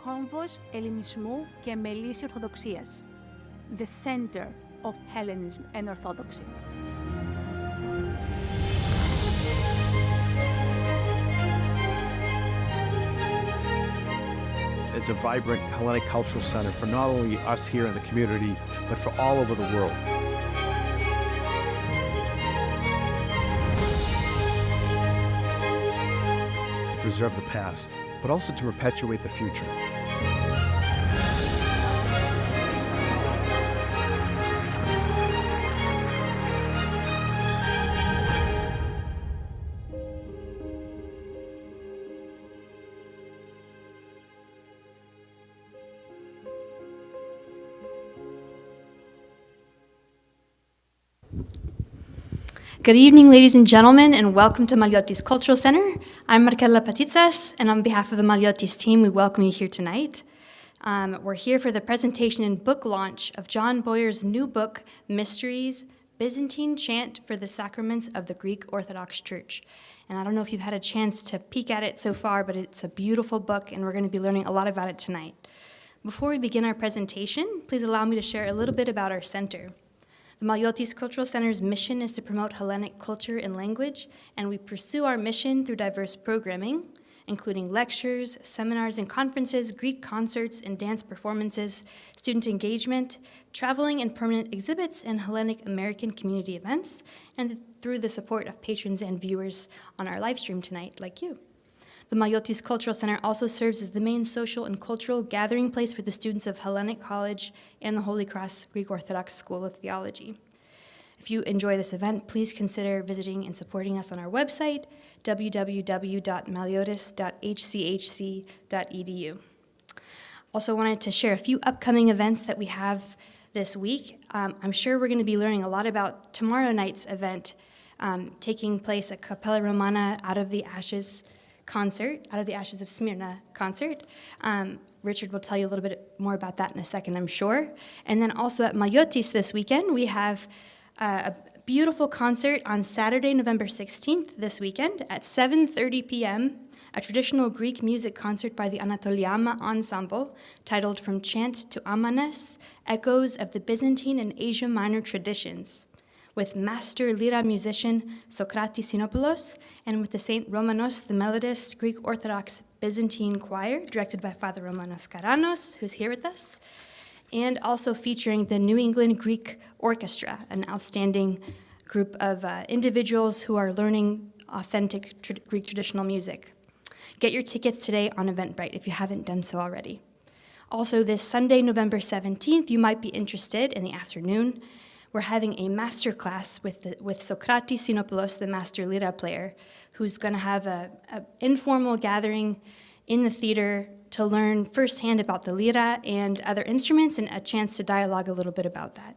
Κόμβος Ελληνισμού και Μελίσσης Ορθοδοξίας. The Center of Hellenism and Orthodoxy. Is a vibrant Hellenic Cultural Center for not only us here in the community, but for all over the world. To preserve the past, but also to perpetuate the future. Good evening, ladies and gentlemen, and welcome to Maliotis Cultural Center. I'm Markella Patitsas, and on behalf of the Maliotis team, we welcome you here tonight. We're here for the presentation and book launch of John Boyer's new book, Mysteries, Byzantine Chant for the Sacraments of the Greek Orthodox Church. And I don't know if you've had a chance to peek at it so far, but it's a beautiful book, and we're going to be learning a lot about it tonight. Before we begin our presentation, please allow me to share a little bit about our center. The Maliotis Cultural Center's mission is to promote Hellenic culture and language, and we pursue our mission through diverse programming, including lectures, seminars and conferences, Greek concerts and dance performances, student engagement, traveling and permanent exhibits, and Hellenic American community events, and through the support of patrons and viewers on our live stream tonight, like you. The Maliotis Cultural Center also serves as the main social and cultural gathering place for the students of Hellenic College and the Holy Cross Greek Orthodox School of Theology. If you enjoy this event, please consider visiting and supporting us on our website, www.maliotis.hchc.edu. Also wanted to share a few upcoming events that we have this week. I'm sure we're going to be learning a lot about tomorrow night's event taking place at Cappella Romana Out of the Ashes concert, Out of the Ashes of Smyrna concert. Richard will tell you a little bit more about that in a second, I'm sure. And then also at Maliotis this weekend, we have a beautiful concert on Saturday, November 16th, this weekend, at 7:30 p.m., a traditional Greek music concert by the Anatoliama Ensemble, titled From Chant to Amanes, Echoes of the Byzantine and Asia Minor Traditions, with master lyra musician Sokratis Sinopoulos, and with the St. Romanos, the Melodist Greek Orthodox Byzantine Choir, directed by Father Romanos Karanos, who's here with us, and also featuring the New England Greek Orchestra, an outstanding group of individuals who are learning authentic Greek traditional music. Get your tickets today on Eventbrite if you haven't done so already. Also, this Sunday, November 17th, you might be interested in the afternoon. We're having a master class with Sokratis Sinopoulos, the master lyra player, who's going to have an informal gathering in the theater to learn firsthand about the lyra and other instruments and a chance to dialogue a little bit about that.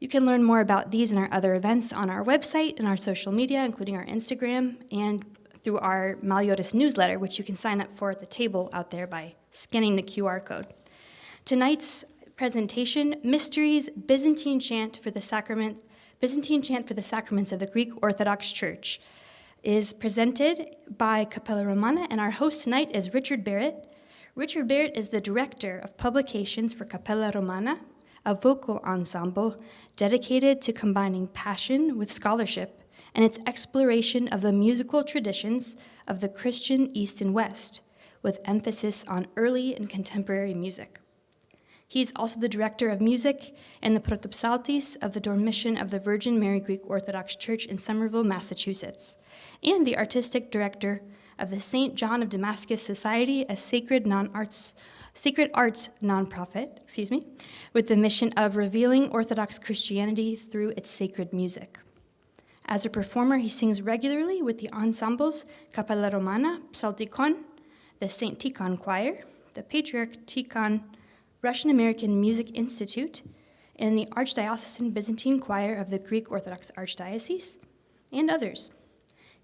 You can learn more about these and our other events on our website and our social media, including our Instagram, and through our Maliotis newsletter, which you can sign up for at the table out there by scanning the QR code. Tonight's presentation, Mysteries, Byzantine Chant for the Sacraments of the Greek Orthodox Church, is presented by Cappella Romana, and our host tonight is Richard Barrett. Richard Barrett is the Director of Publications for Cappella Romana, a vocal ensemble dedicated to combining passion with scholarship and its exploration of the musical traditions of the Christian East and West, with emphasis on early and contemporary music. He's also the Director of Music and the Protopsaltis of the Dormition of the Virgin Mary Greek Orthodox Church in Somerville, Massachusetts, and the Artistic Director of the St. John of Damascus Society, a sacred arts nonprofit, with the mission of revealing Orthodox Christianity through its sacred music. As a performer, he sings regularly with the ensembles Cappella Romana, Psaltikon, the St. Tikhon Choir, the Patriarch Tikhon Russian American Music Institute, and the Archdiocesan Byzantine Choir of the Greek Orthodox Archdiocese, and others.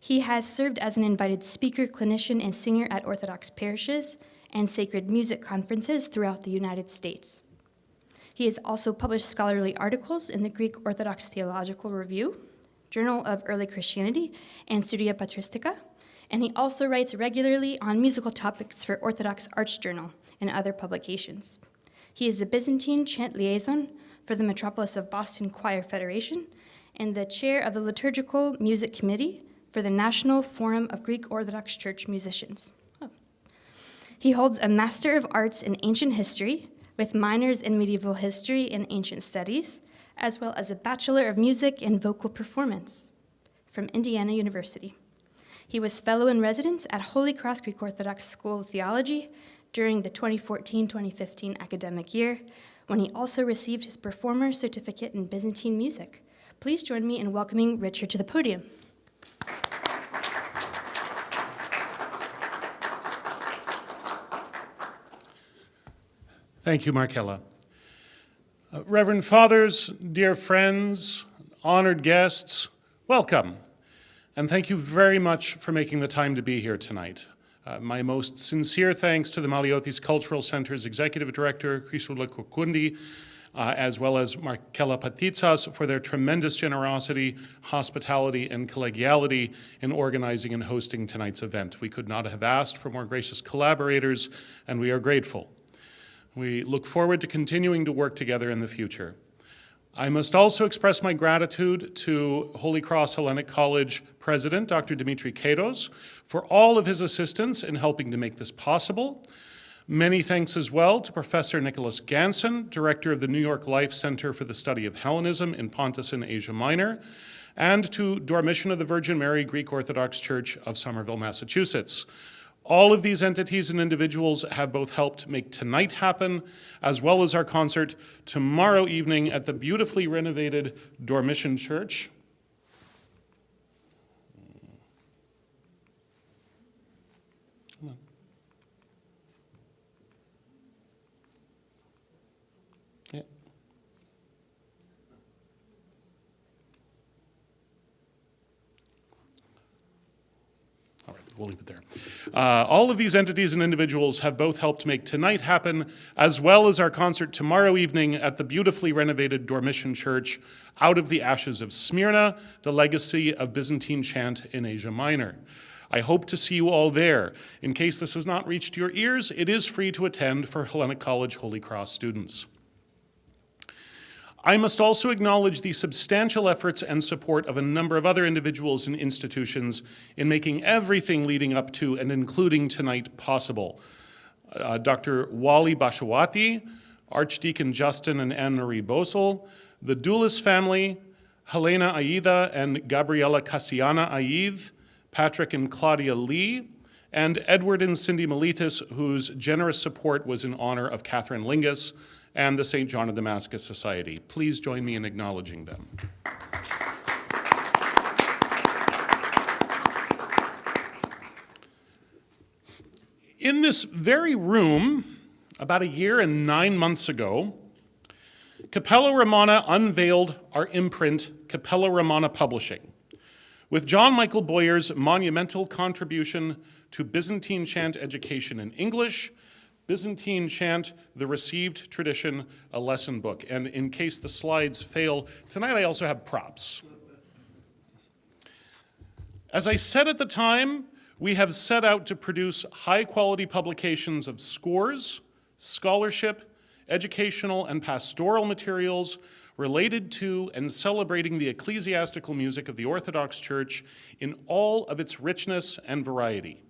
He has served as an invited speaker, clinician, and singer at Orthodox parishes and sacred music conferences throughout the United States. He has also published scholarly articles in the Greek Orthodox Theological Review, Journal of Early Christianity, and Studia Patristica, and he also writes regularly on musical topics for Orthodox Arch Journal and other publications. He is the Byzantine Chant Liaison for the Metropolis of Boston Choir Federation and the chair of the Liturgical Music Committee for the National Forum of Greek Orthodox Church Musicians. He holds a Master of Arts in Ancient History with minors in Medieval History and Ancient Studies, as well as a Bachelor of Music and Vocal Performance from Indiana University. He was Fellow in Residence at Holy Cross Greek Orthodox School of Theology during the 2014-2015 academic year, when he also received his Performer's Certificate in Byzantine Music. Please join me in welcoming Richard to the podium. Thank you, Markella. Reverend Fathers, dear friends, honored guests, welcome. And thank you very much for making the time to be here tonight. My most sincere thanks to the Maliotis Cultural Center's Executive Director, Chrysula Kokundi, as well as Markella Patitsas for their tremendous generosity, hospitality, and collegiality in organizing and hosting tonight's event. We could not have asked for more gracious collaborators, and we are grateful. We look forward to continuing to work together in the future. I must also express my gratitude to Holy Cross Hellenic College President, Dr. Dimitri Kados, for all of his assistance in helping to make this possible. Many thanks as well to Professor Nicholas Ganson, Director of the New York Life Center for the Study of Hellenism in Pontus and Asia Minor, and to Dormition of the Virgin Mary Greek Orthodox Church of Somerville, Massachusetts. All of these entities and individuals have both helped make tonight happen, as well as our concert tomorrow evening at the beautifully renovated Dormition Church. We'll leave it there. All of these entities and individuals have both helped make tonight happen, as well as our concert tomorrow evening at the beautifully renovated Dormition Church, Out of the Ashes of Smyrna, the legacy of Byzantine chant in Asia Minor. I hope to see you all there. In case this has not reached your ears, it is free to attend for Hellenic College Holy Cross students. I must also acknowledge the substantial efforts and support of a number of other individuals and institutions in making everything leading up to and including tonight possible. Dr. Wally Bashawati, Archdeacon Justin and Anne-Marie Bosel, the Doulis family, Helena Aida and Gabriela Cassiana Aid, Patrick and Claudia Lee, and Edward and Cindy Mellitus, whose generous support was in honor of Catherine Lingus and the St. John of Damascus Society. Please join me in acknowledging them. In this very room, about 1 year and 9 months ago, Cappella Romana unveiled our imprint, Cappella Romana Publishing, with John Michael Boyer's monumental contribution to Byzantine chant education in English, Byzantine Chant, the Received Tradition, a lesson book. And in case the slides fail, tonight I also have props. As I said at the time, we have set out to produce high-quality publications of scores, scholarship, educational, and pastoral materials related to and celebrating the ecclesiastical music of the Orthodox Church in all of its richness and variety.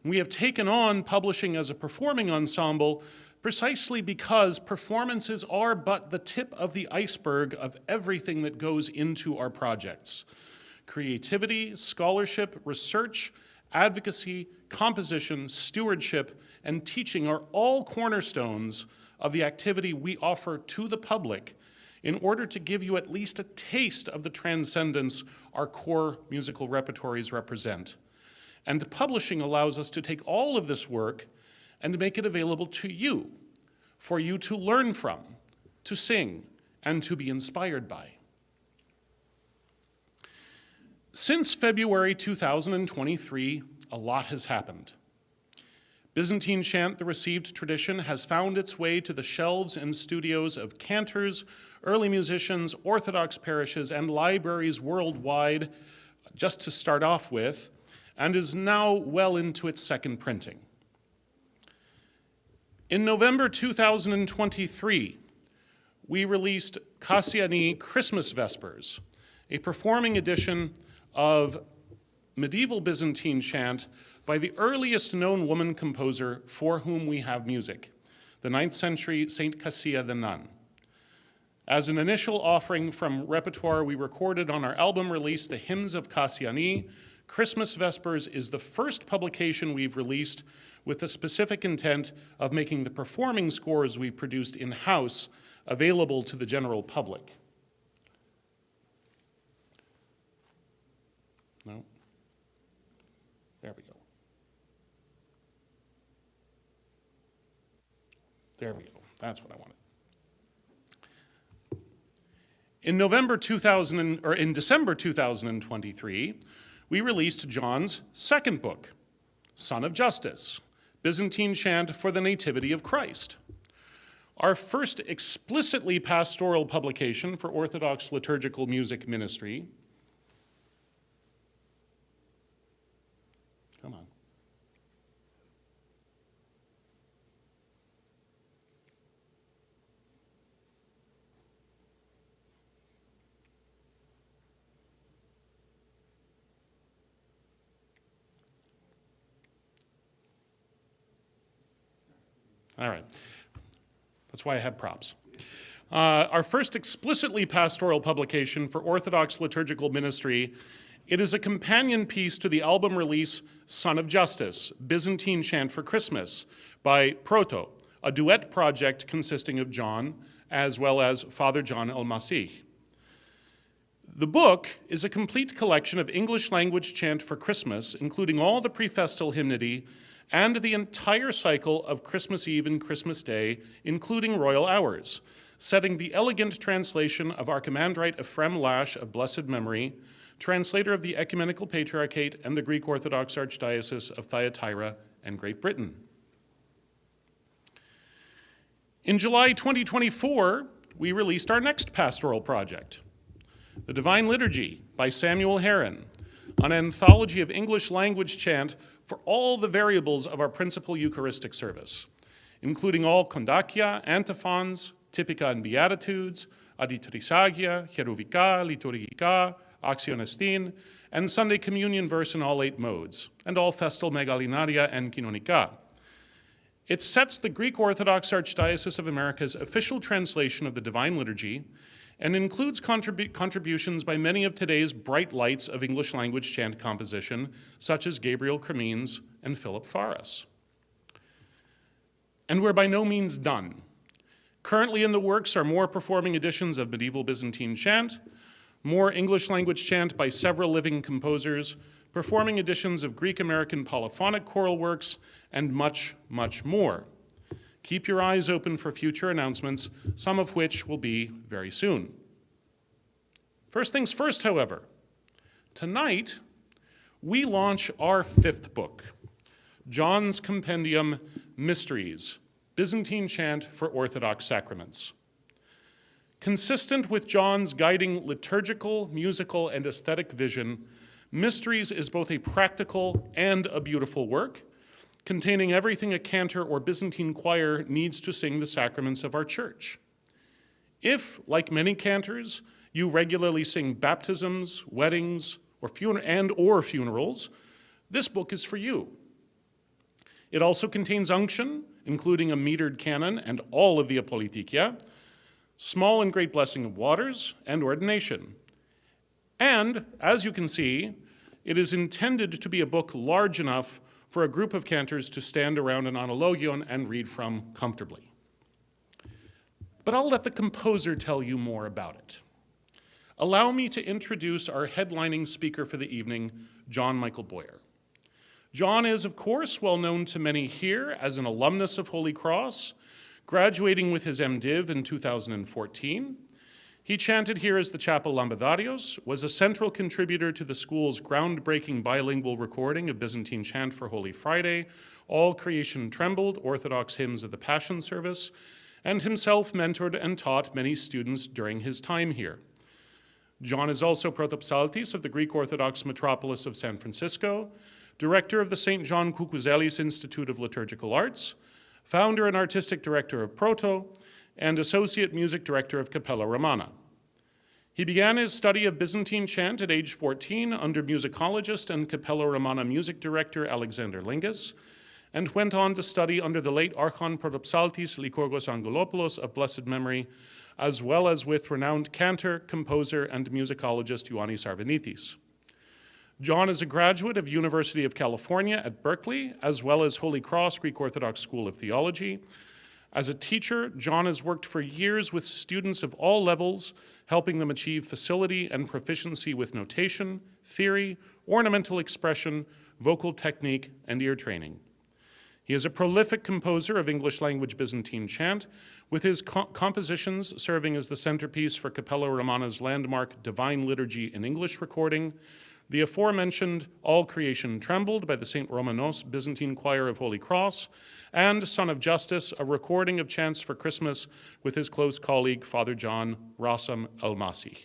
We have taken on publishing as a performing ensemble precisely because performances are but the tip of the iceberg of everything that goes into our projects. Creativity, scholarship, research, advocacy, composition, stewardship, and teaching are all cornerstones of the activity we offer to the public in order to give you at least a taste of the transcendence our core musical repertories represent. And publishing allows us to take all of this work and make it available to you, for you to learn from, to sing, and to be inspired by. Since February 2023, a lot has happened. Byzantine Chant, the received tradition, has found its way to the shelves and studios of cantors, early musicians, Orthodox parishes, and libraries worldwide, just to start off with, and is now well into its second printing. In November 2023, we released Cassiani Christmas Vespers, a performing edition of medieval Byzantine chant by the earliest known woman composer for whom we have music, the 9th century Saint Cassia the Nun. As an initial offering from repertoire we recorded on our album release, The Hymns of Cassiani, Christmas Vespers is the first publication we've released with the specific intent of making the performing scores we produced in-house available to the general public. No? There we go. There we go. That's what I wanted. In December 2023, we released John's second book, Son of Justice, Byzantine Chant for the Nativity of Christ. Our first explicitly pastoral publication for Orthodox liturgical music ministry. Come on. All right. That's why I have props. Our first explicitly pastoral publication for Orthodox liturgical ministry, it is a companion piece to the album release Son of Justice, Byzantine Chant for Christmas by Proto, a duet project consisting of John as well as Father John El-Masih. The book is a complete collection of English language chant for Christmas, including all the prefestal hymnody and the entire cycle of Christmas Eve and Christmas Day, including royal hours, setting the elegant translation of Archimandrite Ephrem Lash of blessed memory, translator of the Ecumenical Patriarchate and the Greek Orthodox Archdiocese of Thyatira and Great Britain. In July 2024, we released our next pastoral project, The Divine Liturgy by Samuel Heron, an anthology of English language chant for all the variables of our principal Eucharistic service, including all Kondakia, antiphons, Typica and Beatitudes, Aditrisagia, Hieruvica, Liturgica, Actionestin, and Sunday Communion verse in all 8 modes, and all festal Megalinaria and Kinonica. It sets the Greek Orthodox Archdiocese of America's official translation of the Divine Liturgy and includes contributions by many of today's bright lights of English language chant composition, such as Gabriel Cremines and Philip Faras. And we're by no means done. Currently in the works are more performing editions of medieval Byzantine chant, more English language chant by several living composers, performing editions of Greek-American polyphonic choral works, and much, much more. Keep your eyes open for future announcements, some of which will be very soon. First things first, however, tonight we launch our 5th book, John's Compendium Mysteries, Byzantine Chant for Orthodox Sacraments. Consistent with John's guiding liturgical, musical, and aesthetic vision, Mysteries is both a practical and a beautiful work, containing everything a cantor or Byzantine choir needs to sing the sacraments of our church. If, like many cantors, you regularly sing baptisms, weddings, or funerals, this book is for you. It also contains unction, including a metered canon and all of the Apolitikia, small and great blessing of waters, and ordination. And, as you can see, it is intended to be a book large enough for a group of cantors to stand around an analogion and read from comfortably. But I'll let the composer tell you more about it. Allow me to introduce our headlining speaker for the evening, John Michael Boyer. John is, of course, well known to many here as an alumnus of Holy Cross, graduating with his MDiv in 2014. He chanted here as the Chapel Lambadarios, was a central contributor to the school's groundbreaking bilingual recording of Byzantine Chant for Holy Friday, All Creation Trembled, Orthodox hymns of the Passion Service, and himself mentored and taught many students during his time here. John is also protopsaltis of the Greek Orthodox metropolis of San Francisco, director of the St. John Kukuzelis Institute of Liturgical Arts, founder and artistic director of Proto, and associate music director of Cappella Romana. He began his study of Byzantine chant at age 14 under musicologist and Cappella Romana music director Alexander Lingas, and went on to study under the late Archon Protopsaltis Lykorgos Angelopoulos of blessed memory, as well as with renowned cantor, composer, and musicologist Ioannis Arvanitis. John is a graduate of University of California at Berkeley, as well as Holy Cross Greek Orthodox School of Theology. As a teacher, John has worked for years with students of all levels, helping them achieve facility and proficiency with notation, theory, ornamental expression, vocal technique, and ear training. He is a prolific composer of English-language Byzantine chant, with his compositions serving as the centerpiece for Cappella Romana's landmark Divine Liturgy in English recording, the aforementioned All Creation Trembled by the St. Romanos Byzantine Choir of Holy Cross, and Son of Justice, a recording of chants for Christmas with his close colleague, Father John Rassam El-Masih.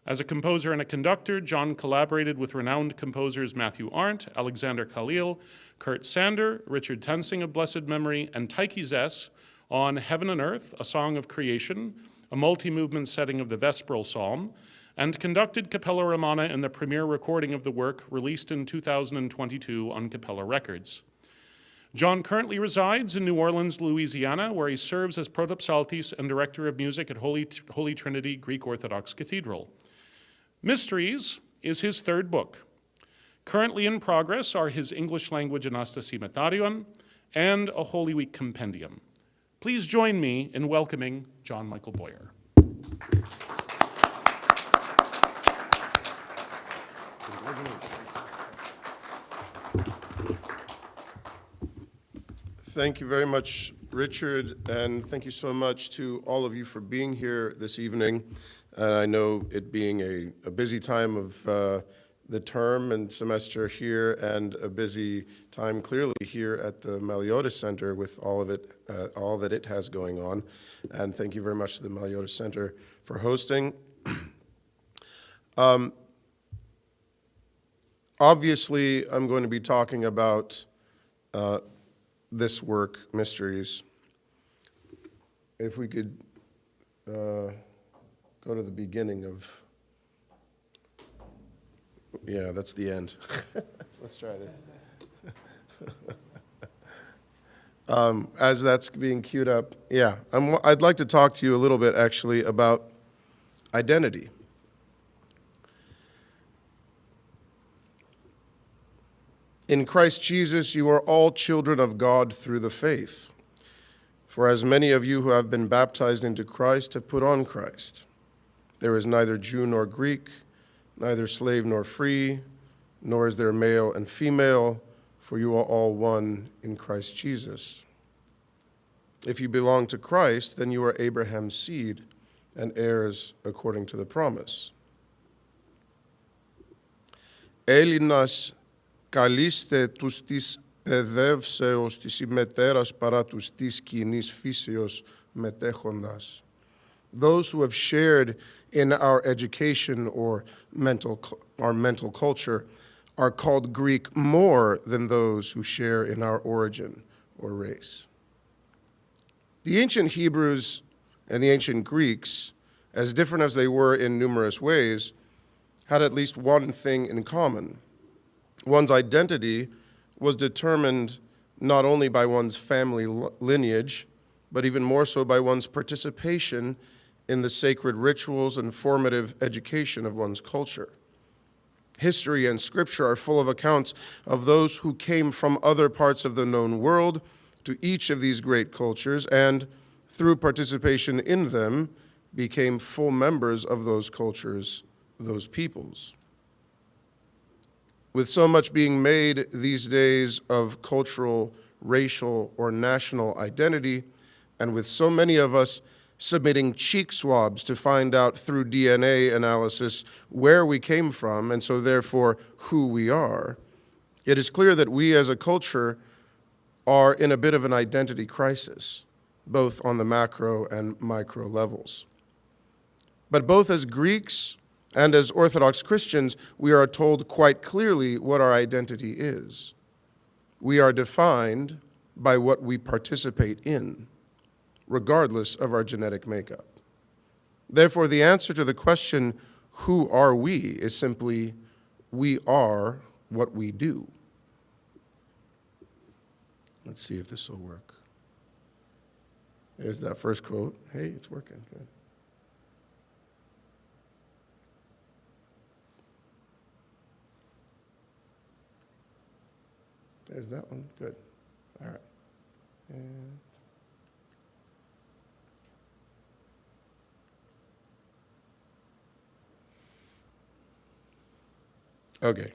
As a composer and a conductor, John collaborated with renowned composers Matthew Arndt, Alexander Khalil, Kurt Sander, Richard Tensing of blessed memory, and Taiki Zess on Heaven and Earth, a Song of Creation, a multi-movement setting of the Vesperal Psalm, and conducted Cappella Romana in the premiere recording of the work released in 2022 on Cappella Records. John currently resides in New Orleans, Louisiana, where he serves as protopsaltis and director of music at Holy Trinity Greek Orthodox Cathedral. Mysteries is his third book. Currently in progress are his English language Anastasi Metarion and a Holy Week compendium. Please join me in welcoming John Michael Boyer. Thank you very much, Richard, and thank you so much to all of you for being here this evening. I know it being a busy time of the term and semester here, and a busy time clearly here at the Maliotis Center with all of it, all that it has going on. And thank you very much to the Maliotis Center for hosting. Obviously, I'm going to be talking about this work, Mysteries. If we could go to the beginning of, yeah, that's the end. Let's try this. As that's being queued up, yeah, I'd like to talk to you a little bit actually about identity. In Christ Jesus, you are all children of God through the faith. For as many of you who have been baptized into Christ have put on Christ. There is neither Jew nor Greek, neither slave nor free, nor is there male and female, for you are all one in Christ Jesus. If you belong to Christ, then you are Abraham's seed and heirs according to the promise. Elinas καλείστε τους της παιδεύσεως της ημετέρας παρά τους της κοινής φύσεως μετέχοντας. Those who have shared in our education or our mental culture are called Greek more than those who share in our origin or race. The ancient Hebrews and the ancient Greeks, as different as they were in numerous ways, had at least one thing in common. One's identity was determined not only by one's family lineage, but even more so by one's participation in the sacred rituals and formative education of one's culture. History and scripture are full of accounts of those who came from other parts of the known world to each of these great cultures and, through participation in them, became full members of those cultures, those peoples. With so much being made these days of cultural, racial, or national identity, and with so many of us submitting cheek swabs to find out through DNA analysis where we came from, and so therefore who we are, it is clear that we as a culture are in a bit of an identity crisis, both on the macro and micro levels. But both as Greeks and as Orthodox Christians, we are told quite clearly what our identity is. We are defined by what we participate in, regardless of our genetic makeup. Therefore, the answer to the question, who are we, is simply, we are what we do. Let's see if this will work. There's that first quote. Hey, it's working. Good. There's that one. Good. All right. And okay.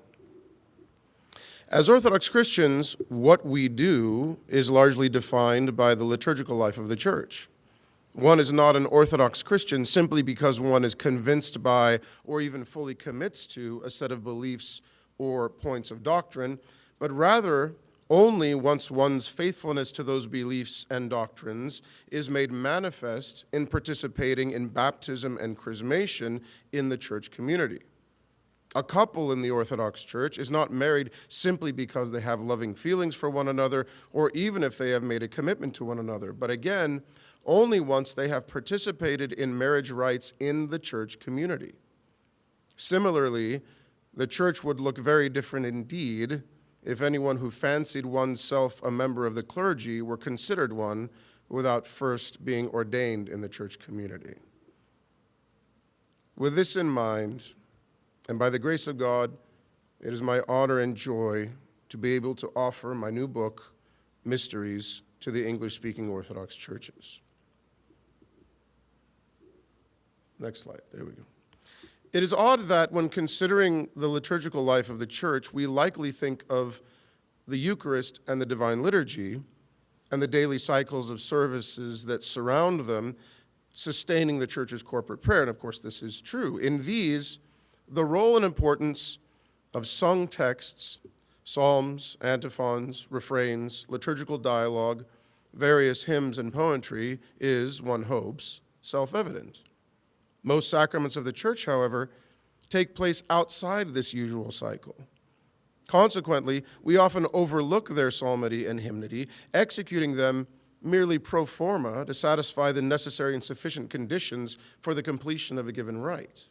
As Orthodox Christians, what we do is largely defined by the liturgical life of the Church. One is not an Orthodox Christian simply because one is convinced by or even fully commits to a set of beliefs or points of doctrine, but rather only once one's faithfulness to those beliefs and doctrines is made manifest in participating in baptism and chrismation in the church community. A couple in the Orthodox Church is not married simply because they have loving feelings for one another or even if they have made a commitment to one another, but again, only once they have participated in marriage rites in the church community. Similarly, the church would look very different indeed if anyone who fancied oneself a member of the clergy were considered one without first being ordained in the church community. With this in mind, and by the grace of God, it is my honor and joy to be able to offer my new book, Mysteries, to the English-speaking Orthodox churches. Next slide, there we go. It is odd that when considering the liturgical life of the church, we likely think of the Eucharist and the Divine Liturgy and the daily cycles of services that surround them, sustaining the church's corporate prayer. And of course, this is true. In these, the role and importance of sung texts, psalms, antiphons, refrains, liturgical dialogue, various hymns and poetry is, one hopes, self-evident. Most sacraments of the church, however, take place outside this usual cycle. Consequently, we often overlook their psalmody and hymnody, executing them merely pro forma to satisfy the necessary and sufficient conditions for the completion of a given rite.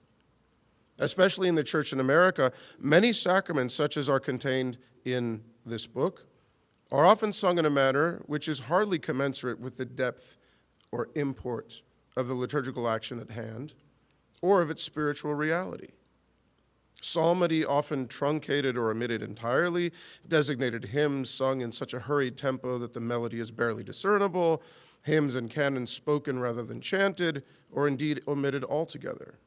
Especially in the church in America, many sacraments, such as are contained in this book, are often sung in a manner which is hardly commensurate with the depth or import of the liturgical action at hand, or of its spiritual reality. Psalmody, often truncated or omitted entirely, designated hymns sung in such a hurried tempo that the melody is barely discernible, hymns and canons spoken rather than chanted, or indeed omitted altogether.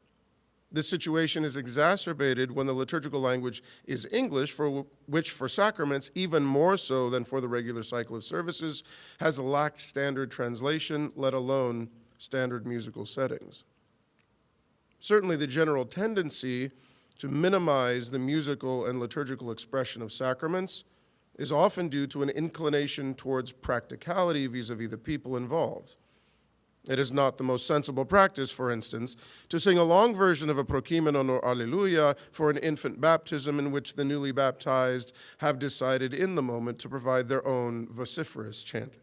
This situation is exacerbated when the liturgical language is English, which for sacraments, even more so than for the regular cycle of services, has lacked standard translation, let alone standard musical settings. Certainly the general tendency to minimize the musical and liturgical expression of sacraments is often due to an inclination towards practicality vis-a-vis the people involved. It is not the most sensible practice, for instance, to sing a long version of a Prokeimenon or Alleluia for an infant baptism in which the newly baptized have decided in the moment to provide their own vociferous chanting.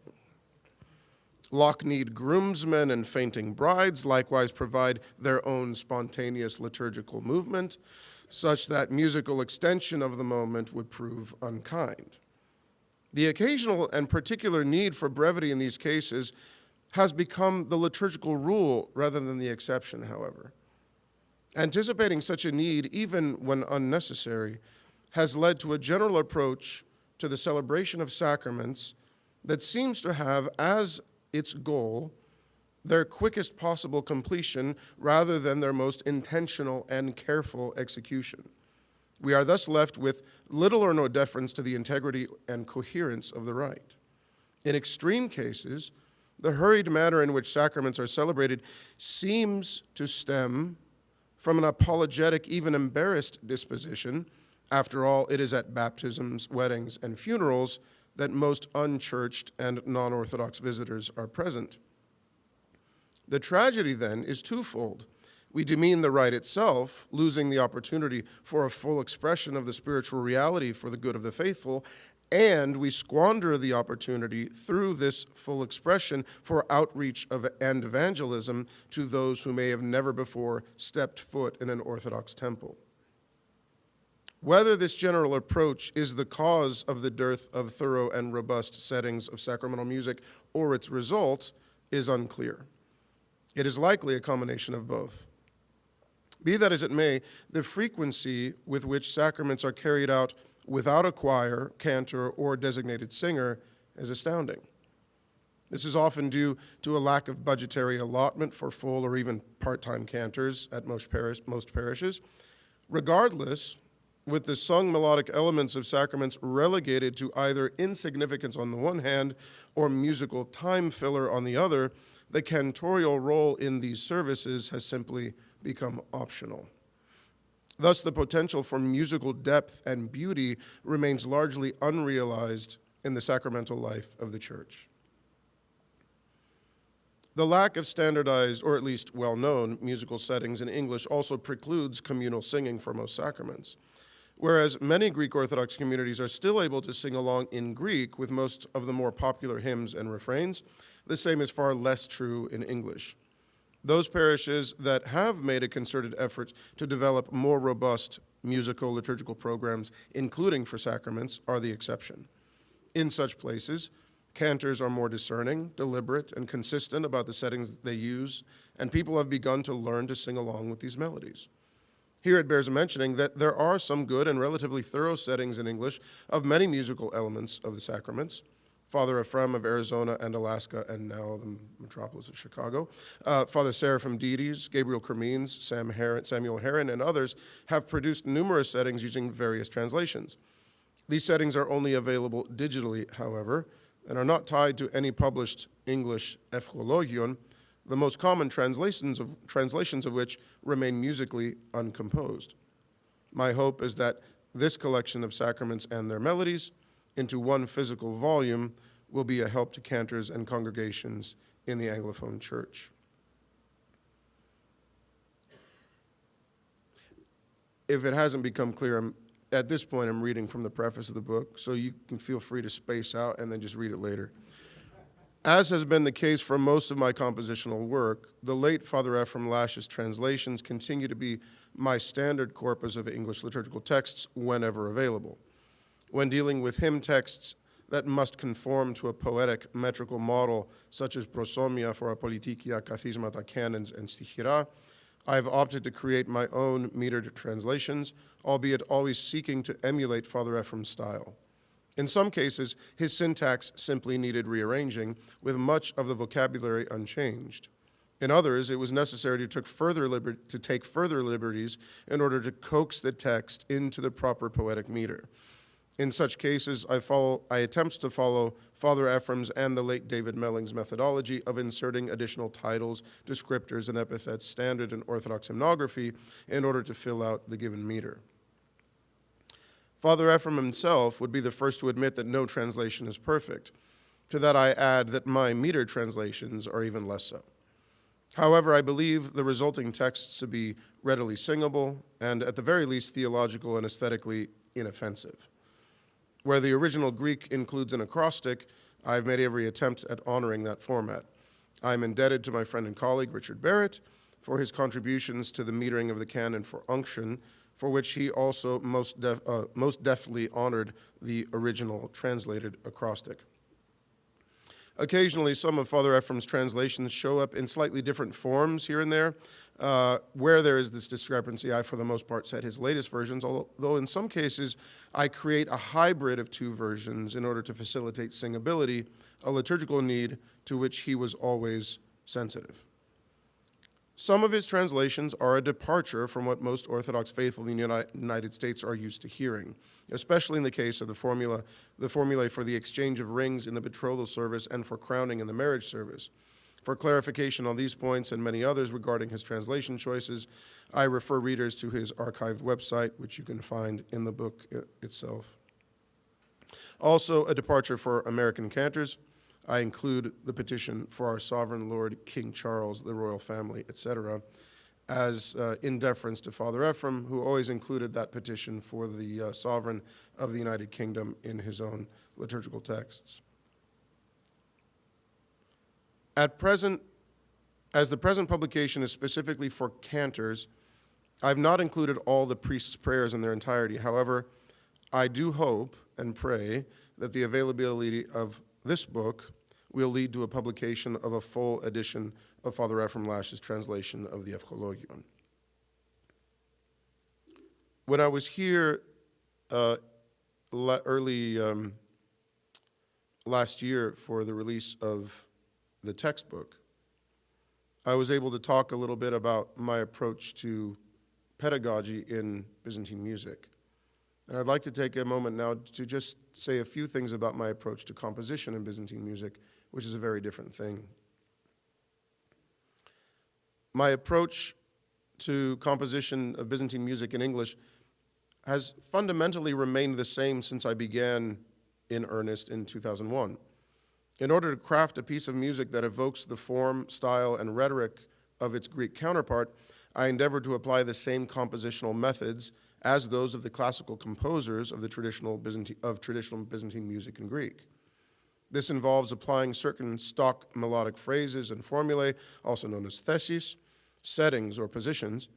Lock-kneed groomsmen and fainting brides likewise provide their own spontaneous liturgical movement, such that musical extension of the moment would prove unkind. The occasional and particular need for brevity in these cases has become the liturgical rule rather than the exception, however. Anticipating such a need, even when unnecessary, has led to a general approach to the celebration of sacraments that seems to have as its goal their quickest possible completion rather than their most intentional and careful execution. We are thus left with little or no deference to the integrity and coherence of the rite. In extreme cases, the hurried manner in which sacraments are celebrated seems to stem from an apologetic, even embarrassed disposition. After all, it is at baptisms, weddings, and funerals that most unchurched and non-Orthodox visitors are present. The tragedy, then, is twofold. We demean the rite itself, losing the opportunity for a full expression of the spiritual reality for the good of the faithful, and we squander the opportunity through this full expression for outreach and evangelism to those who may have never before stepped foot in an Orthodox temple. Whether this general approach is the cause of the dearth of thorough and robust settings of sacramental music or its result is unclear. It is likely a combination of both. Be that as it may, the frequency with which sacraments are carried out without a choir, cantor, or designated singer is astounding. This is often due to a lack of budgetary allotment for full or even part-time cantors at most parishes. Regardless, with the sung melodic elements of sacraments relegated to either insignificance on the one hand or musical time filler on the other, the cantorial role in these services has simply become optional. Thus, the potential for musical depth and beauty remains largely unrealized in the sacramental life of the Church. The lack of standardized, or at least well-known, musical settings in English also precludes communal singing for most sacraments. Whereas many Greek Orthodox communities are still able to sing along in Greek with most of the more popular hymns and refrains, the same is far less true in English. Those parishes that have made a concerted effort to develop more robust musical liturgical programs, including for sacraments, are the exception. In such places, cantors are more discerning, deliberate, and consistent about the settings they use, and people have begun to learn to sing along with these melodies. Here it bears mentioning that there are some good and relatively thorough settings in English of many musical elements of the sacraments. Father Ephraim of Arizona and Alaska, and now the metropolis of Chicago, Father Seraphim Dides, Gabriel Cremines, Samuel Heron, and others have produced numerous settings using various translations. These settings are only available digitally, however, and are not tied to any published English ephrologion, the most common translations of which remain musically uncomposed. My hope is that this collection of sacraments and their melodies into one physical volume will be a help to cantors and congregations in the Anglophone Church. If it hasn't become clear, at this point I'm reading from the preface of the book, so you can feel free to space out and then just read it later. As has been the case for most of my compositional work, the late Father Ephraim Lash's translations continue to be my standard corpus of English liturgical texts whenever available. When dealing with hymn texts that must conform to a poetic metrical model, such as prosomia for apolitikia, kathismata, canons, and stichira, I have opted to create my own metered translations, albeit always seeking to emulate Father Ephraim's style. In some cases, his syntax simply needed rearranging, with much of the vocabulary unchanged. In others, it was necessary to take further liberties in order to coax the text into the proper poetic meter. In such cases, I attempt to follow Father Ephraim's and the late David Melling's methodology of inserting additional titles, descriptors, and epithets standard in Orthodox hymnography in order to fill out the given meter. Father Ephraim himself would be the first to admit that no translation is perfect. To that I add that my meter translations are even less so. However, I believe the resulting texts to be readily singable and, at the very least, theological and aesthetically inoffensive. Where the original Greek includes an acrostic, I've made every attempt at honoring that format. I'm indebted to my friend and colleague, Richard Barrett, for his contributions to the metering of the canon for unction, for which he also most deftly honored the original translated acrostic. Occasionally, some of Father Ephraim's translations show up in slightly different forms here and there. Where there is this discrepancy, I, for the most part, set his latest versions, although in some cases, I create a hybrid of two versions in order to facilitate singability, a liturgical need to which he was always sensitive. Some of his translations are a departure from what most Orthodox faithful in the United States are used to hearing, especially in the case of the formulae for the exchange of rings in the betrothal service and for crowning in the marriage service. For clarification on these points and many others regarding his translation choices, I refer readers to his archived website, which you can find in the book itself. Also, a departure for American cantors. I include the petition for our sovereign Lord, King Charles, the royal family, etc., as in deference to Father Ephraim, who always included that petition for the sovereign of the United Kingdom in his own liturgical texts. At present, as the present publication is specifically for cantors, I've not included all the priests' prayers in their entirety. However, I do hope and pray that the availability of this book will lead to a publication of a full edition of Father Ephraim Lash's translation of the Ευχολόγιον. When I was here early last year for the release of the textbook, I was able to talk a little bit about my approach to pedagogy in Byzantine music. And I'd like to take a moment now to just say a few things about my approach to composition in Byzantine music, which is a very different thing. My approach to composition of Byzantine music in English has fundamentally remained the same since I began in earnest in 2001. In order to craft a piece of music that evokes the form, style, and rhetoric of its Greek counterpart, I endeavored to apply the same compositional methods as those of the classical composers of traditional Byzantine music in Greek. This involves applying certain stock melodic phrases and formulae, also known as theses, settings or positions,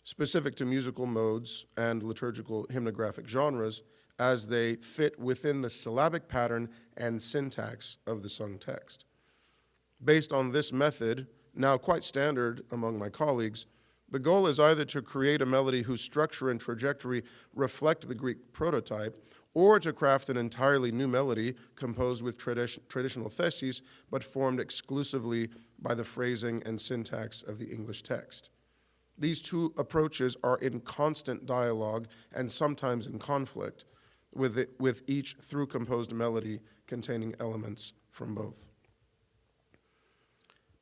specific to musical modes and liturgical hymnographic genres as they fit within the syllabic pattern and syntax of the sung text. Based on this method, now quite standard among my colleagues, the goal is either to create a melody whose structure and trajectory reflect the Greek prototype, or to craft an entirely new melody composed with traditional theses, but formed exclusively by the phrasing and syntax of the English text. These two approaches are in constant dialogue and sometimes in conflict, with each through composed melody containing elements from both.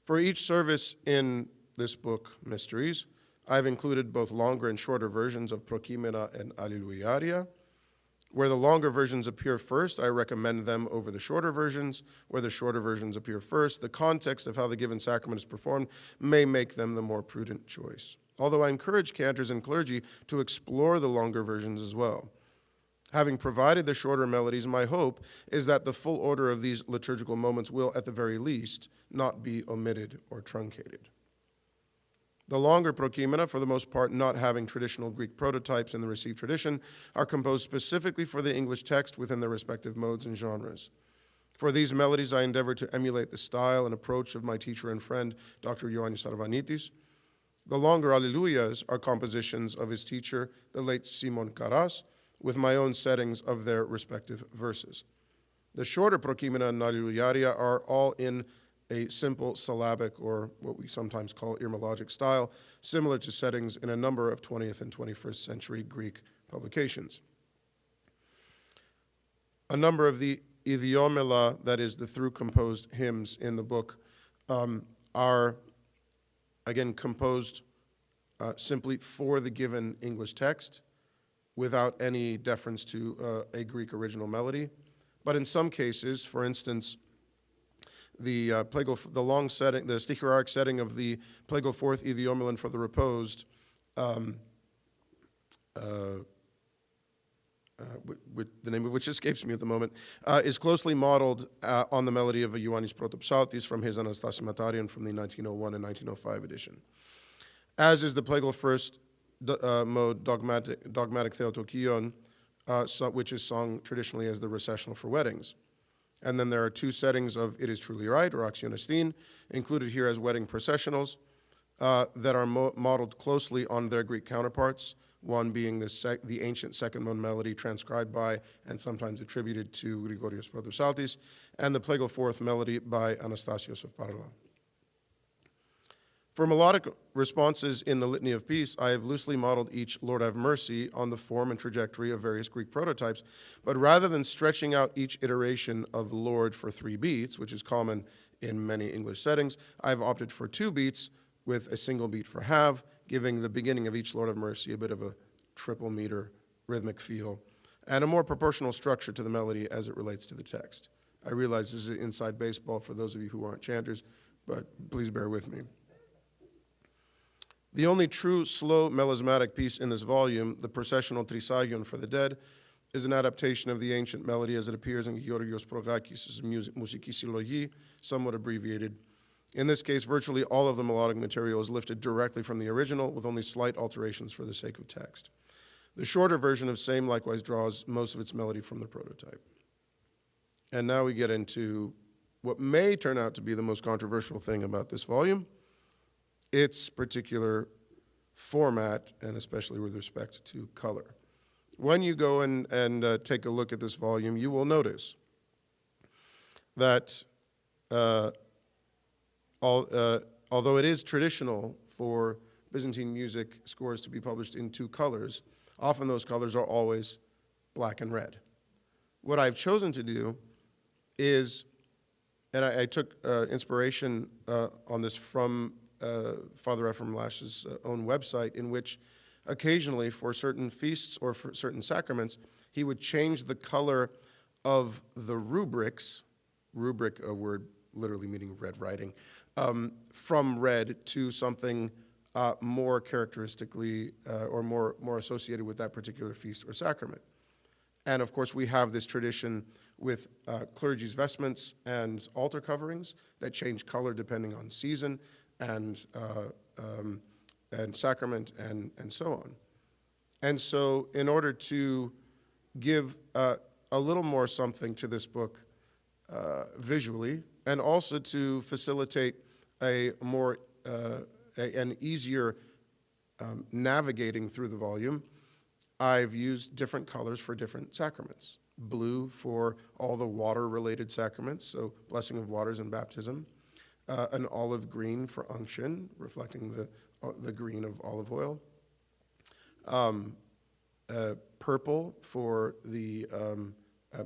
For each service in this book, Mysteries, I've included both longer and shorter versions of Prokimena and Alleluiaria. Where the longer versions appear first, I recommend them over the shorter versions. Where the shorter versions appear first, the context of how the given sacrament is performed may make them the more prudent choice. Although I encourage cantors and clergy to explore the longer versions as well. Having provided the shorter melodies, my hope is that the full order of these liturgical moments will, at the very least, not be omitted or truncated. The longer prokimena, for the most part not having traditional Greek prototypes in the received tradition, are composed specifically for the English text within their respective modes and genres. For these melodies, I endeavor to emulate the style and approach of my teacher and friend, Dr. Ioannis Arvanitis. The longer Alleluias are compositions of his teacher, the late Simon Karas, with my own settings of their respective verses. The shorter prokimena and Alleluiaria are all in a simple syllabic, or what we sometimes call irmologic style, similar to settings in a number of 20th and 21st century Greek publications. A number of the idiomela, that is the through composed hymns in the book, are again composed simply for the given English text without any deference to a Greek original melody. But in some cases, for instance, the long setting, the stichiraric setting of the Plagal Fourth Idiomelan for the Reposed, the name of which escapes me at the moment, is closely modeled on the melody of Ioannis Protopsaltis from his Anastasimatarion from the 1901 and 1905 edition. As is the Plagal First mode, dogmatic Theotokion, which is sung traditionally as the recessional for weddings. And then there are two settings of It Is Truly Right, or Axionestin, included here as wedding processionals, that are modeled closely on their Greek counterparts, one being the ancient second mode melody transcribed by and sometimes attributed to Grigorios Protopsaltis, and the Plagal Fourth melody by Anastasios of Parla. For melodic responses in the Litany of Peace, I have loosely modeled each Lord have mercy on the form and trajectory of various Greek prototypes, but rather than stretching out each iteration of Lord for 3 beats, which is common in many English settings, I've opted for 2 beats with a single beat for have, giving the beginning of each Lord have mercy a bit of a triple meter rhythmic feel, and a more proportional structure to the melody as it relates to the text. I realize this is inside baseball for those of you who aren't chanters, but please bear with me. The only true slow melismatic piece in this volume, the processional Trisagion for the Dead, is an adaptation of the ancient melody as it appears in Georgios Prokakis' Musiki Sylogi, somewhat abbreviated. In this case, virtually all of the melodic material is lifted directly from the original, with only slight alterations for the sake of text. The shorter version of Same likewise draws most of its melody from the prototype. And now we get into what may turn out to be the most controversial thing about this volume, its particular format, and especially with respect to color. When you go and take a look at this volume, you will notice that although it is traditional for Byzantine music scores to be published in 2 colors, often those colors are always black and red. What I've chosen to do is, and I took inspiration on this from Father Ephraim Lash's own website, in which occasionally for certain feasts or for certain sacraments, he would change the color of the rubrics, rubric, a word literally meaning red writing, from red to something more characteristically or more associated with that particular feast or sacrament. And of course, we have this tradition with clergy's vestments and altar coverings that change color depending on season and sacrament and so on. And so in order to give a little more something to this book visually, and also to facilitate a more an easier navigating through the volume, I've used different colors for different sacraments. Blue for all the water-related sacraments, so blessing of waters and baptism. An olive green for unction, reflecting the green of olive oil. Purple for the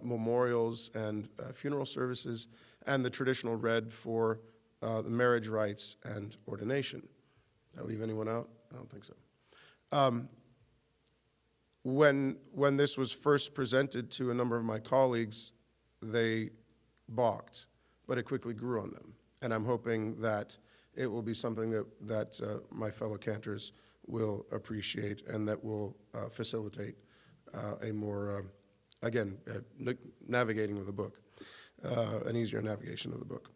memorials and funeral services, and the traditional red for the marriage rites and ordination. Did I leave anyone out? I don't think so. When this was first presented to a number of my colleagues, they balked, but it quickly grew on them. And I'm hoping that it will be something that my fellow cantors will appreciate and that will facilitate a more, again, navigating of the book, an easier navigation of the book.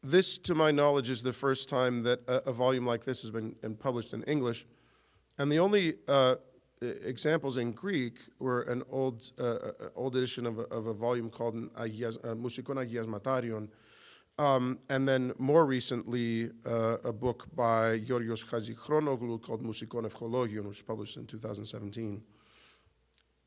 This, to my knowledge, is the first time that a volume like this has been published in English. And the only examples in Greek were an old edition of a volume called Musikon Agiasmatarion, and then more recently a book by Georgios Chazichronoglou called Musikon Evchologion, which was published in 2017.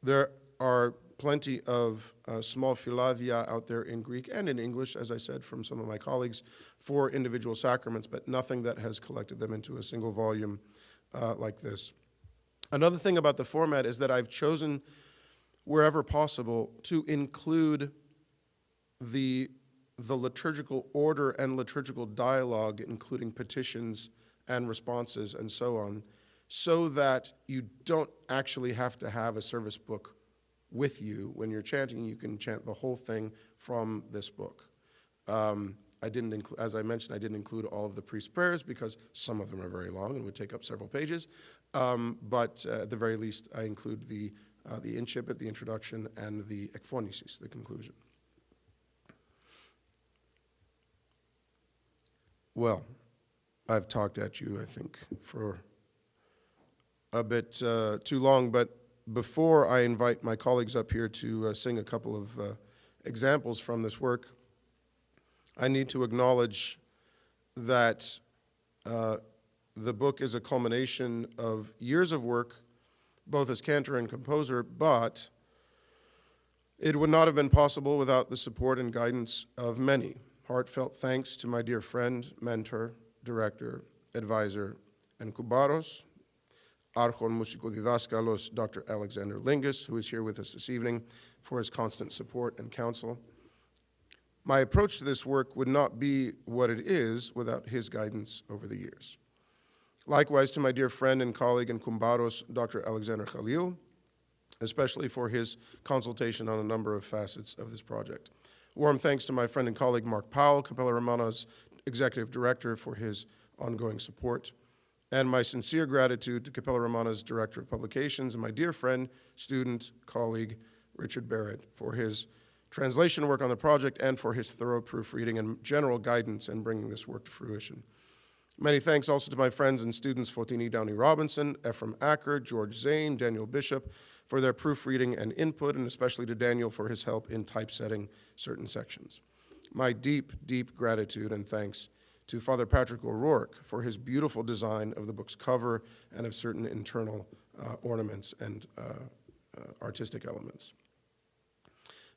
There are plenty of small philadia out there in Greek and in English, as I said, from some of my colleagues, for individual sacraments, but nothing that has collected them into a single volume like this. Another thing about the format is that I've chosen, wherever possible, to include the liturgical order and liturgical dialogue, including petitions and responses and so on, so that you don't actually have to have a service book with you when you're chanting. You can chant the whole thing from this book. As I mentioned, I didn't include all of the priest's prayers because some of them are very long and would take up several pages. But at the very least, I include the incipit, the introduction, and the ekphonisis, the conclusion. Well, I've talked at you, I think, for a bit too long, but before I invite my colleagues up here to sing a couple of examples from this work, I need to acknowledge that the book is a culmination of years of work, both as cantor and composer, but it would not have been possible without the support and guidance of many. Heartfelt thanks to my dear friend, mentor, Director, Advisor, and Kubaros, Archon Musikodidascalos, Dr. Alexander Lingus, who is here with us this evening, for his constant support and counsel. My approach to this work would not be what it is without his guidance over the years. Likewise to my dear friend and colleague in Kumbaros, Dr. Alexander Khalil, especially for his consultation on a number of facets of this project. Warm thanks to my friend and colleague Mark Powell, Cappella Romana's Executive Director, for his ongoing support. And my sincere gratitude to Cappella Romana's Director of Publications and my dear friend, student, colleague, Richard Barrett, for his translation work on the project and for his thorough proofreading and general guidance in bringing this work to fruition. Many thanks also to my friends and students Fotini Downey Robinson, Ephraim Acker, George Zane, Daniel Bishop, for their proofreading and input, and especially to Daniel for his help in typesetting certain sections. My deep, deep gratitude and thanks to Father Patrick O'Rourke for his beautiful design of the book's cover and of certain internal ornaments and artistic elements.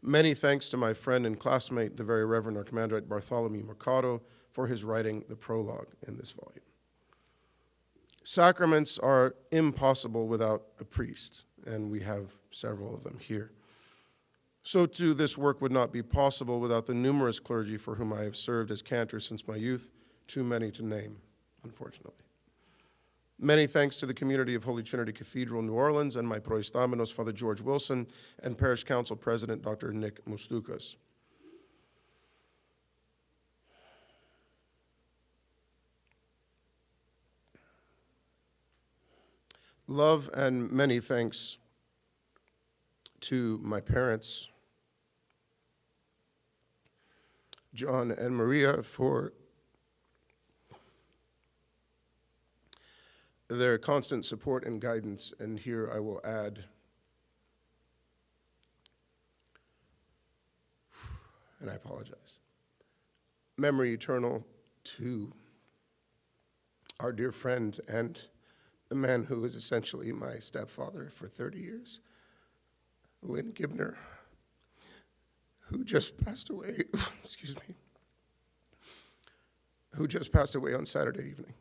Many thanks to my friend and classmate, the Very Reverend Archimandrite Bartholomew Mercado, for his writing the prologue in this volume. Sacraments are impossible without a priest, and we have several of them here. So too, this work would not be possible without the numerous clergy for whom I have served as cantor since my youth, too many to name, unfortunately. Many thanks to the community of Holy Trinity Cathedral, New Orleans, and my proistamenos, Father George Wilson, and Parish Council President, Dr. Nick Moustakas. Love and many thanks to my parents, John and Maria, for their constant support and guidance, and here I will add, and I apologize, memory eternal to our dear friend and the man who was essentially my stepfather for 30 years, Lynn Gibner, who just passed away, excuse me, who just passed away on Saturday evening.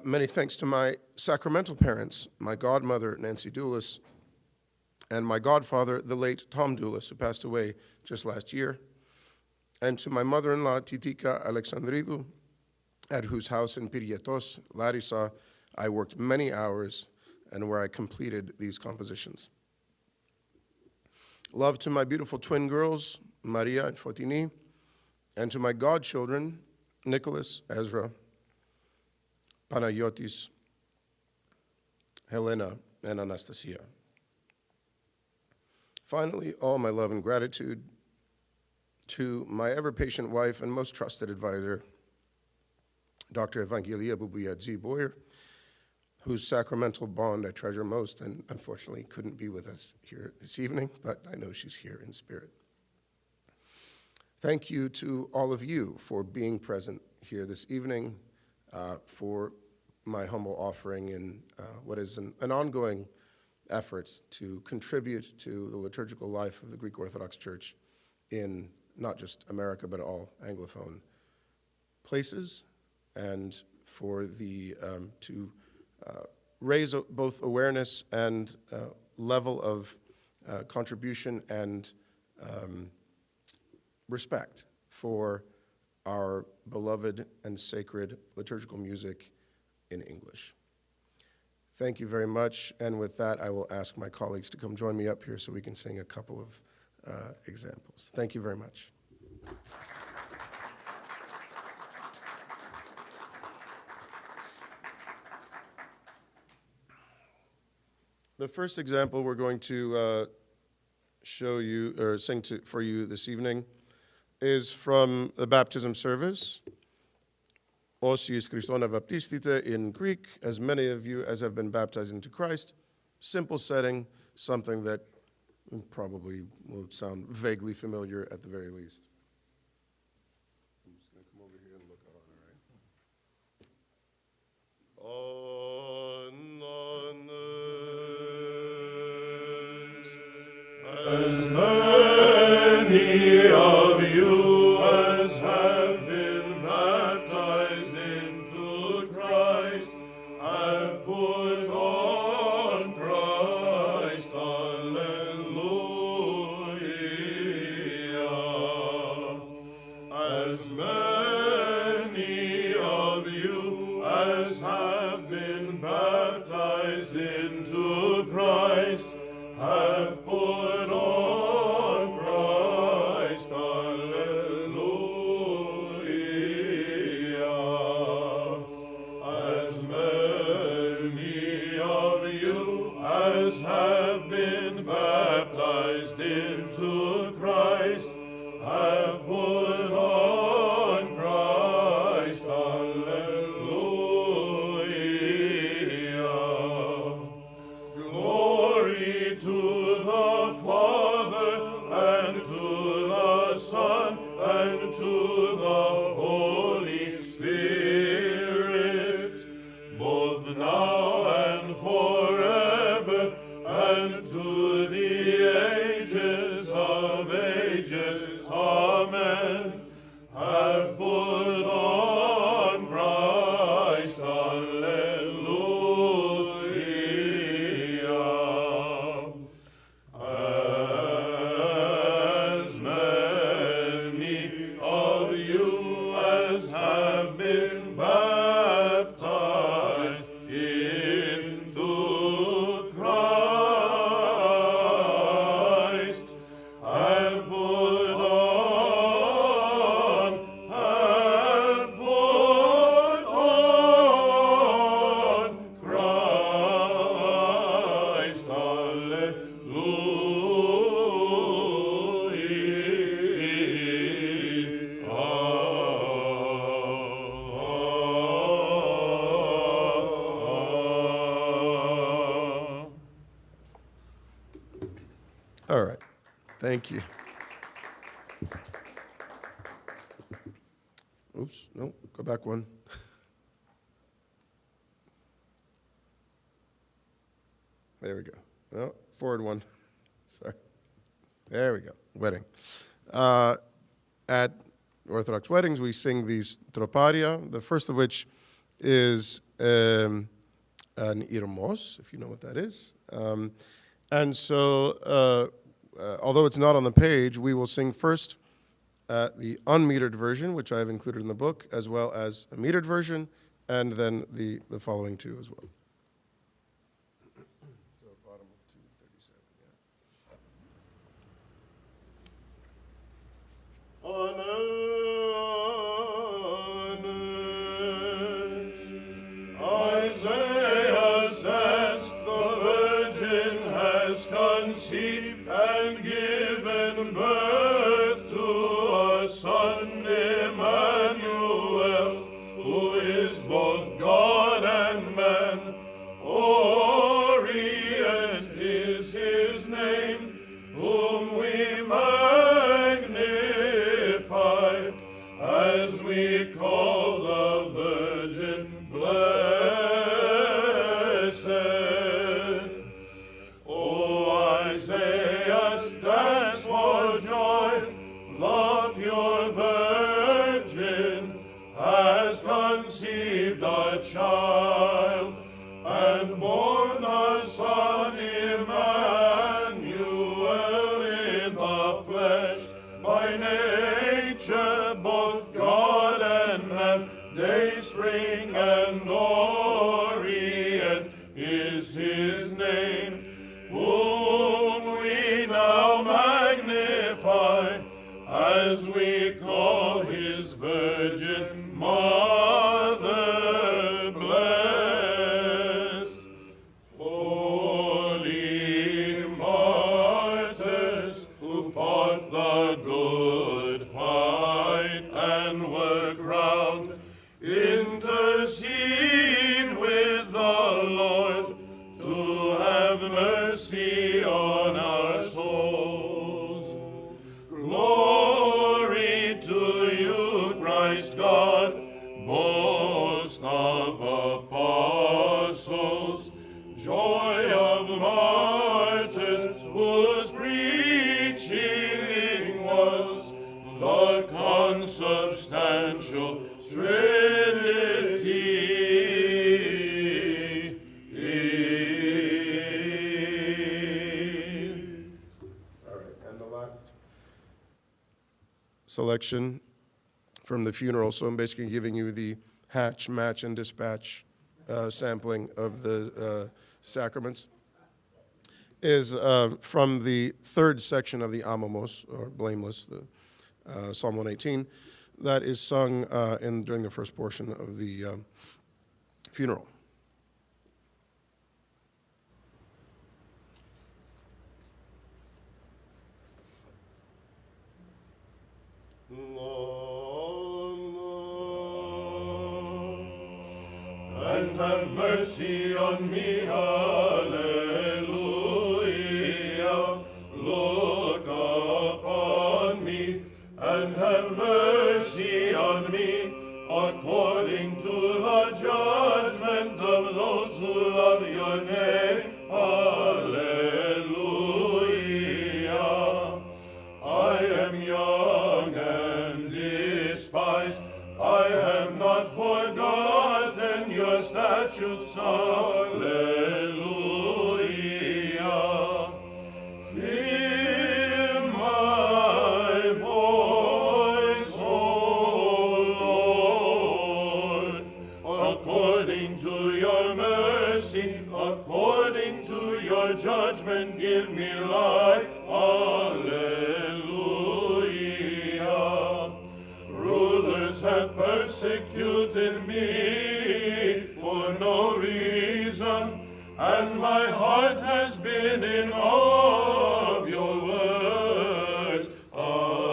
Many thanks to my sacramental parents, my godmother, Nancy Doulis, and my godfather, the late Tom Doulis, who passed away just last year, and to my mother-in-law, Titika Alexandridou, at whose house in Pirietos, Larissa, I worked many hours and where I completed these compositions. Love to my beautiful twin girls, Maria and Fotini, and to my godchildren, Nicholas, Ezra, Panagiotis, Helena, and Anastasia. Finally, all my love and gratitude to my ever-patient wife and most trusted advisor, Dr. Evangelia Bubuyadzi Boyer, whose sacramental bond I treasure most and unfortunately couldn't be with us here this evening, but I know she's here in spirit. Thank you to all of you for being present here this evening, for my humble offering in what is an ongoing effort to contribute to the liturgical life of the Greek Orthodox Church in not just America, but all Anglophone places, and for the to raise both awareness and level of contribution and respect for our beloved and sacred liturgical music in English. Thank you very much, and with that, I will ask my colleagues to come join me up here so we can sing a couple of examples. Thank you very much. The first example we're going to show you, or sing for you this evening, is from the baptism service, Osiis Christona Baptistite in Greek, as many of you as have been baptized into Christ. Simple setting, something that probably will sound vaguely familiar at the very least. I'm just going to come over here and look on, all right? As as have been baptized into Christ have put on Christ. All right. Thank you. Oops, no, go back one. There we go. No, forward one. Sorry. There we go. Wedding. At Orthodox weddings, we sing these troparia, the first of which is an irmos, if you know what that is. And so, although it's not on the page, we will sing first the unmetered version, which I have included in the book, as well as a metered version, and then the following two as well. So bottom of 237, Isaiah's dance, the Virgin has conceived and given birth to a son, Emmanuel, who is both God and man. Orient is his name, whom we magnify, as we call the Virgin blessed. O Isaiah's dance for joy, the pure Virgin has conceived a child and born a son, Emmanuel, in the flesh. By nature, both God and man, day spring and orient is his name, whom we now magnify, as we call his Virgin Mother blessed. Holy martyrs who fought the good fight and were crowned, intercede with the Lord to have mercy on our souls. Glory to you, Christ God, boast of apostles, joy of martyrs, whose preaching was the consubstantial Trinity. All right, and the last selection from the funeral. So I'm basically giving you the hatch, match, and dispatch sampling of the sacraments. Is from the third section of the Amamos, or Blameless, the Psalm 118, that is sung during the first portion of the funeral. And have mercy on me, hallelujah. Look upon me, and have mercy on me, according to the judgment of those who love your name, hallelujah. I am young and despised, I have not forgotten your statutes, hallelujah. Hear my voice, O According to your mercy, according to your judgment, give me life. Alleluia. Rulers have persecuted me for no reason, and my heart has been in awe of your words. Alleluia.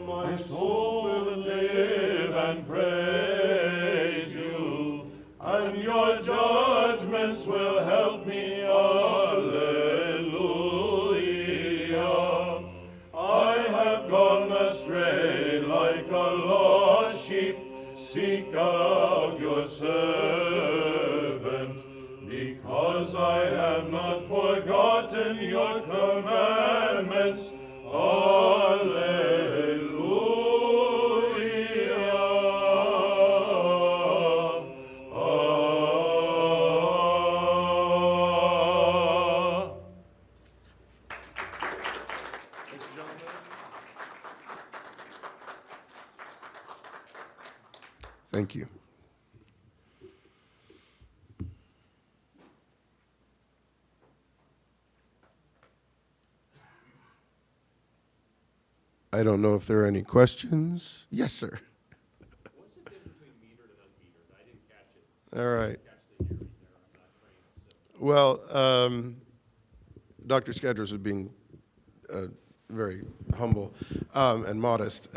My soul will live and praise you, and your judgments will help me. Alleluia. I have gone astray like a lost sheep. Seek out your servant, because I have not forgotten your commandments. Alleluia. Thank you. I don't know if there are any questions. Yes, sir. What's the difference between metered and unmetered? I didn't catch it. All right. Catch the hearing there. I'm not trained. Well, Dr. Skadros is being very humble and modest.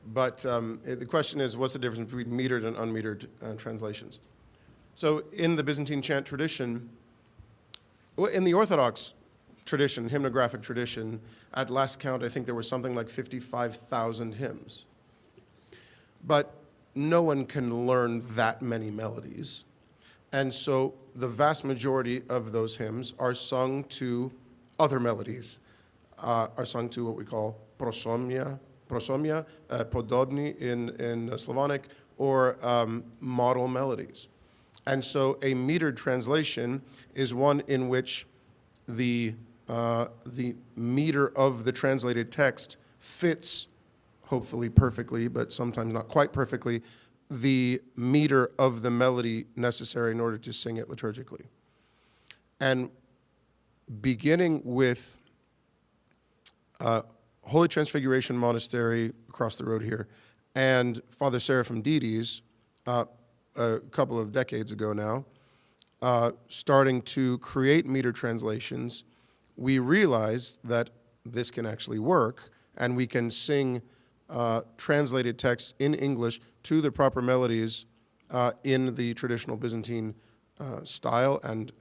But the question is, what's the difference between metered and unmetered translations? So in the Byzantine Chant tradition, in the Orthodox tradition, hymnographic tradition, at last count, I think there was something like 55,000 hymns. But no one can learn that many melodies. And so the vast majority of those hymns are sung to other melodies, are sung to what we call prosomnia, podobni in Slavonic, or model melodies. And so a metered translation is one in which the meter of the translated text fits, hopefully perfectly, but sometimes not quite perfectly, the meter of the melody necessary in order to sing it liturgically. And beginning with Holy Transfiguration Monastery across the road here, and Father Seraphim Dides, a couple of decades ago now, starting to create meter translations, we realized that this can actually work, and we can sing translated texts in English to the proper melodies in the traditional Byzantine style and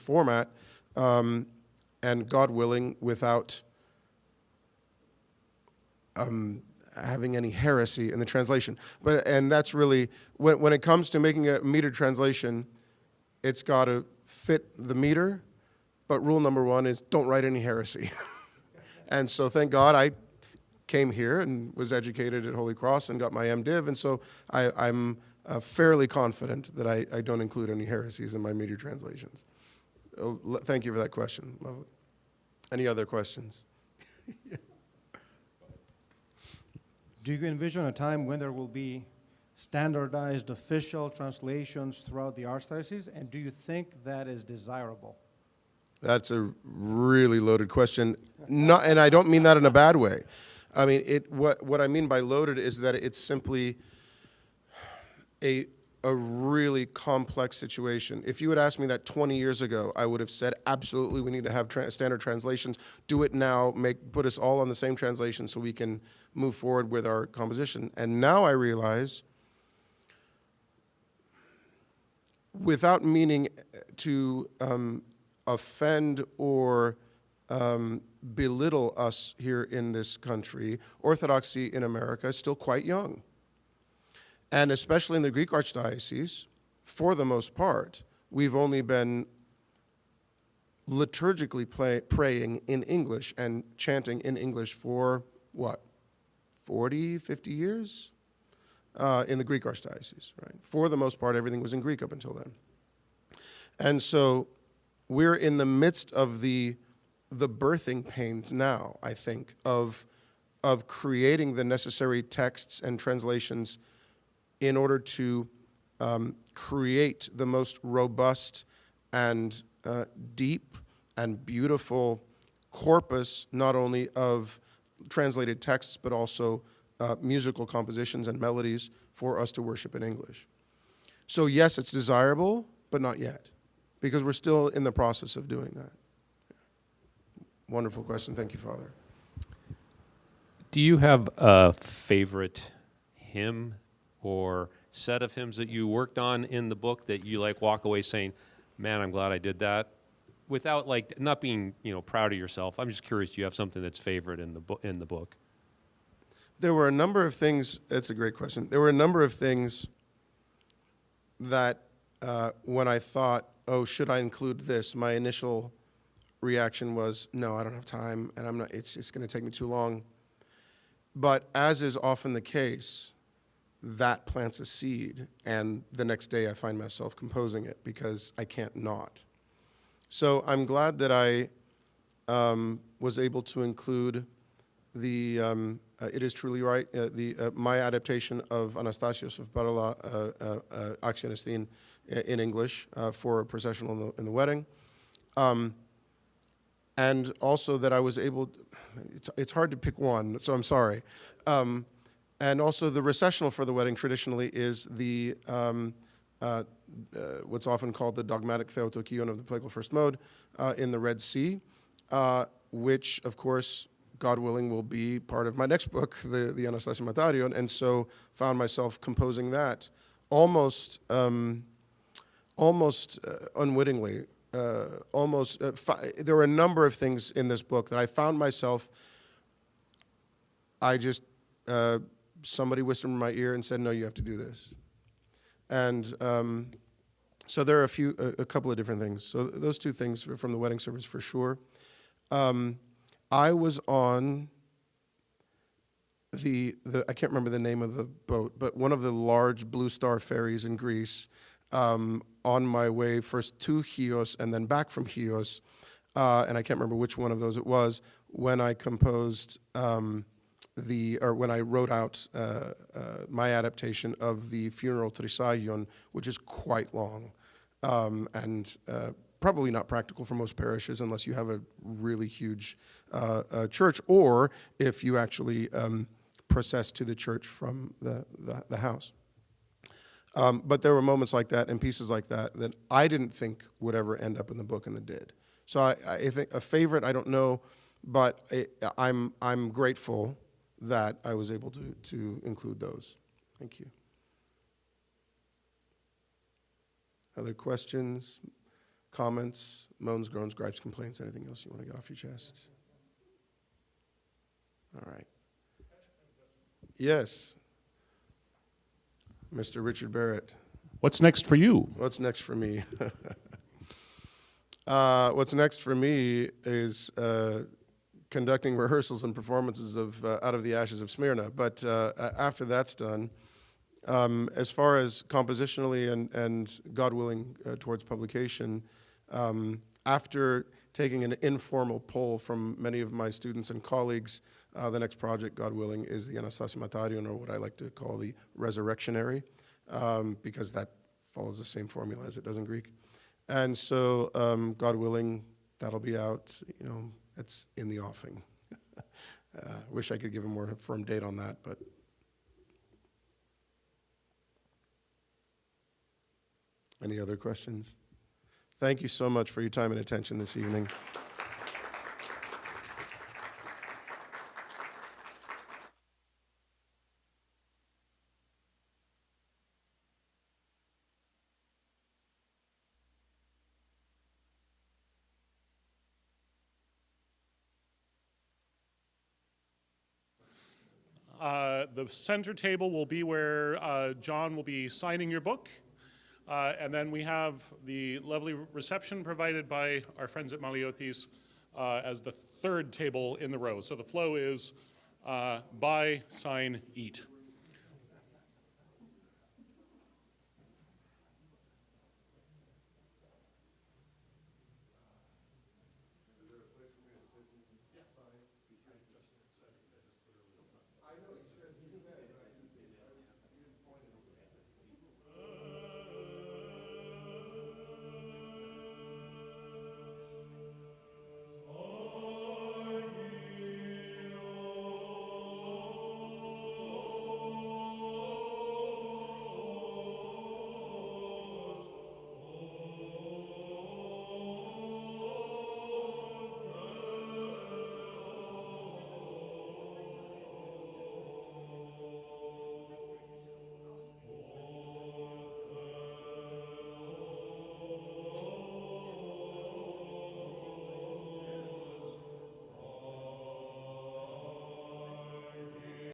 format, and God willing, without having any heresy in the translation. And that's really, when it comes to making a meter translation, it's got to fit the meter, but rule number one is don't write any heresy. And so thank God I came here and was educated at Holy Cross and got my MDiv, and so I'm fairly confident that I don't include any heresies in my meter translations. Thank you for that question. Lovely. Any other questions? Yeah. Do you envision a time when there will be standardized official translations throughout the Archdiocese, and do you think that is desirable? That's a really loaded question, and I don't mean that in a bad way. I mean, what I mean by loaded is that it's simply a really complex situation. If you had asked me that 20 years ago, I would have said, absolutely, we need to have standard translations. Do it now, put us all on the same translation so we can move forward with our composition. And now I realize, without meaning to offend or belittle us here in this country, Orthodoxy in America is still quite young. And especially in the Greek Archdiocese, for the most part, we've only been liturgically praying in English and chanting in English for, 40, 50 years? In the Greek Archdiocese, right? For the most part, everything was in Greek up until then. And so we're in the midst of the birthing pains now, I think, of of creating the necessary texts and translations in order to create the most robust and deep and beautiful corpus, not only of translated texts, but also musical compositions and melodies for us to worship in English. So yes, it's desirable, but not yet, because we're still in the process of doing that. Wonderful question. Thank you, Father. Do you have a favorite hymn or set of hymns that you worked on in the book that you like walk away saying, man, I'm glad I did that? Without like not being, proud of yourself. I'm just curious, do you have something that's favorite in the book? There were a number of things, it's a great question. There were a number of things that when I thought, oh, should I include this? My initial reaction was, no, I don't have time, and it's going to take me too long. But as is often the case, that plants a seed, and the next day I find myself composing it because I can't not. So I'm glad that I was able to include the, it is truly right, my adaptation of Anastasios of Parola, Actionistin in English for a processional in the wedding. And also that I was able, it's hard to pick one, so I'm sorry. And also the recessional for the wedding traditionally is the, what's often called the dogmatic Theotokion of the Plagal First Mode in the Red Sea, which, of course, God willing, will be part of my next book, the Anastasia Matarion, and so found myself composing that almost unwittingly. There were a number of things in this book that I found myself, somebody whispered in my ear and said, no, you have to do this. And so there are a couple of different things. So those two things from the wedding service for sure. I was on I can't remember the name of the boat, but one of the large Blue Star ferries in Greece, on my way first to Chios and then back from Chios, and I can't remember which one of those it was, when I composed when I wrote out my adaptation of the funeral Trisagion, which is quite long, and probably not practical for most parishes unless you have a really huge church, or if you actually process to the church from the house. But there were moments like that and pieces like that that I didn't think would ever end up in the book, and it did. So I think a favorite, I don't know, but I'm grateful that I was able to include those. Thank you. Other questions, comments, moans, groans, gripes, complaints, anything else you want to get off your chest? All right. Yes. Mr. Richard Barrett. What's next for you? What's next for me? What's next for me is conducting rehearsals and performances of Out of the Ashes of Smyrna. But after that's done, as far as compositionally and God willing towards publication, after taking an informal poll from many of my students and colleagues, the next project, God willing, is the Anastasia Matarion, or what I like to call the Resurrectionary, because that follows the same formula as it does in Greek. And so, God willing, that'll be out, it's in the offing. Wish I could give a more firm date on that, but. Any other questions? Thank you so much for your time and attention this evening. The center table will be where John will be signing your book. And then we have the lovely reception provided by our friends at Maliotis as the third table in the row. So the flow is buy, sign, eat.